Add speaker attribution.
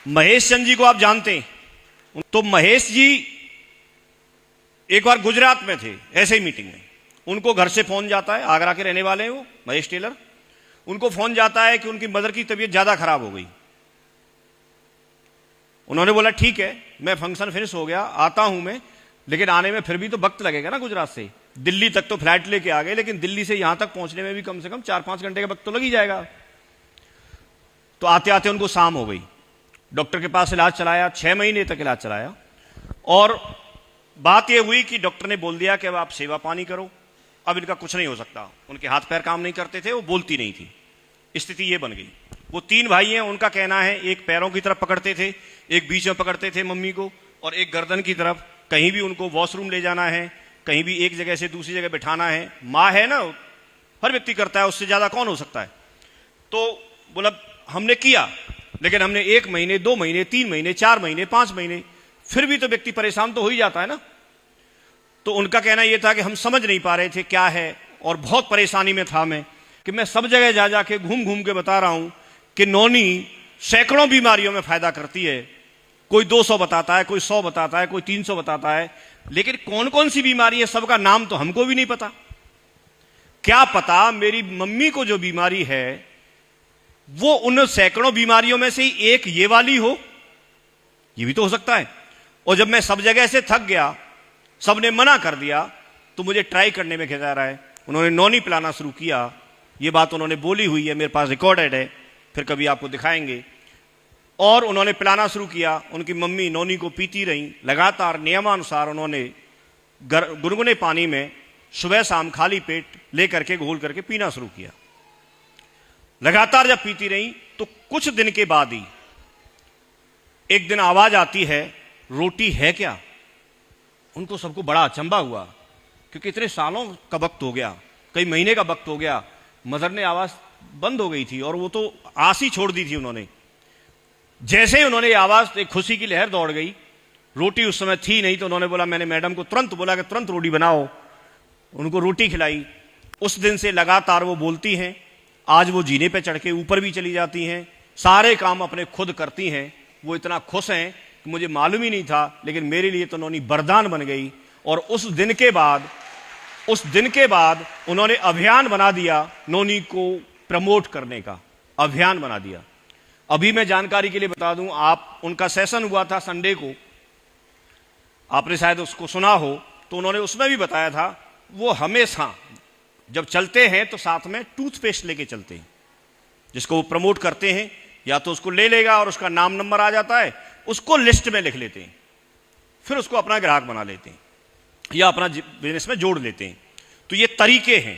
Speaker 1: महेश चंद जी को आप जानते हैं, तो महेश जी एक बार गुजरात में थे ऐसे ही मीटिंग में, उनको घर से फोन जाता है, आगरा के रहने वाले हैं वो महेश टेलर, उनको फोन जाता है कि उनकी मदर की तबीयत ज्यादा खराब हो गई। उन्होंने बोला ठीक है, मैं फंक्शन फिनिश हो गया, आता हूं मैं, लेकिन आने में फिर भी तो वक्त लगेगा ना। गुजरात से दिल्ली तक तो फ्लाइट लेके आ गए, लेकिन दिल्ली से यहां तक पहुंचने में भी कम से कम 4-5 घंटे का वक्त तो लग ही जाएगा। तो आते आते उनको शाम हो गई। डॉक्टर के पास इलाज चलाया, 6 महीने तक इलाज चलाया, और बात यह हुई कि डॉक्टर ने बोल दिया कि अब आप सेवा पानी करो, अब इनका कुछ नहीं हो सकता। उनके हाथ पैर काम नहीं करते थे, वो बोलती नहीं थी, स्थिति ये बन गई। वो 3 भाई हैं, उनका कहना है एक पैरों की तरफ पकड़ते थे, एक बीच में पकड़ते थे मम्मी को, और एक गर्दन की तरफ। कहीं भी उनको वॉशरूम ले जाना है, कहीं भी एक जगह से दूसरी जगह बिठाना है, माँ है ना, हर व्यक्ति करता है, उससे ज्यादा कौन हो सकता है। तो बोला हमने किया, लेकिन हमने 1 महीने, 2 महीने, 3 महीने, 4 महीने, 5 महीने, फिर भी तो व्यक्ति परेशान तो हो ही जाता है ना। तो उनका कहना यह था कि हम समझ नहीं पा रहे थे क्या है, और बहुत परेशानी में था मैं, कि मैं सब जगह जा जाके घूम घूम के बता रहा हूं कि नौनी सैकड़ों बीमारियों में फायदा करती है। कोई 200 बताता है, कोई 100 बताता है, कोई 300 बताता है, लेकिन कौन कौन सी बीमारी है सबका नाम तो हमको भी नहीं पता। क्या पता मेरी मम्मी को जो बीमारी है वो उन सैकड़ों बीमारियों में से ही एक ये वाली हो, ये भी तो हो सकता है। और जब मैं सब जगह से थक गया, सबने मना कर दिया, तो मुझे ट्राई करने में क्या रहा है, उन्होंने नौनी पिलाना शुरू किया। ये बात उन्होंने बोली हुई है, मेरे पास रिकॉर्डेड है, फिर कभी आपको दिखाएंगे। और उन्होंने पिलाना शुरू किया, उनकी मम्मी नौनी को पीती रही लगातार, नियमानुसार उन्होंने गुनगुने पानी में सुबह शाम खाली पेट लेकर के घोल करके पीना शुरू किया। लगातार जब पीती रही तो कुछ दिन के बाद ही एक दिन आवाज आती है, रोटी है क्या। उनको सबको बड़ा अचंभा हुआ, क्योंकि इतने सालों का वक्त हो गया, कई महीने का वक्त हो गया, मदर ने आवाज बंद हो गई थी और वो तो आस ही छोड़ दी थी उन्होंने। जैसे ही उन्होंने आवाज, एक खुशी की लहर दौड़ गई। रोटी उस समय थी नहीं, तो उन्होंने बोला, मैंने मैडम को तुरंत बोला कि तुरंत रोटी बनाओ, उनको रोटी खिलाई। उस दिन से लगातार वो बोलती हैं। आज वो जीने पे चढ़ के ऊपर भी चली जाती हैं, सारे काम अपने खुद करती हैं। वो इतना खुश हैं कि मुझे मालूम ही नहीं था, लेकिन मेरे लिए तो नौनी वरदान बन गई। और उस दिन के बाद उन्होंने अभियान बना दिया, नौनी को प्रमोट करने का अभियान बना दिया। अभी मैं जानकारी के लिए बता दूं, आप उनका सेशन हुआ था संडे को, आपने शायद उसको सुना हो, तो उन्होंने उसमें भी बताया था वो हमेशा जब चलते हैं तो साथ में टूथपेस्ट लेके चलते हैं, जिसको वो प्रमोट करते हैं। या तो उसको ले लेगा और उसका नाम नंबर आ जाता है, उसको लिस्ट में लिख लेते हैं, फिर उसको अपना ग्राहक बना लेते हैं या अपना बिजनेस में जोड़ लेते हैं। तो ये तरीके हैं।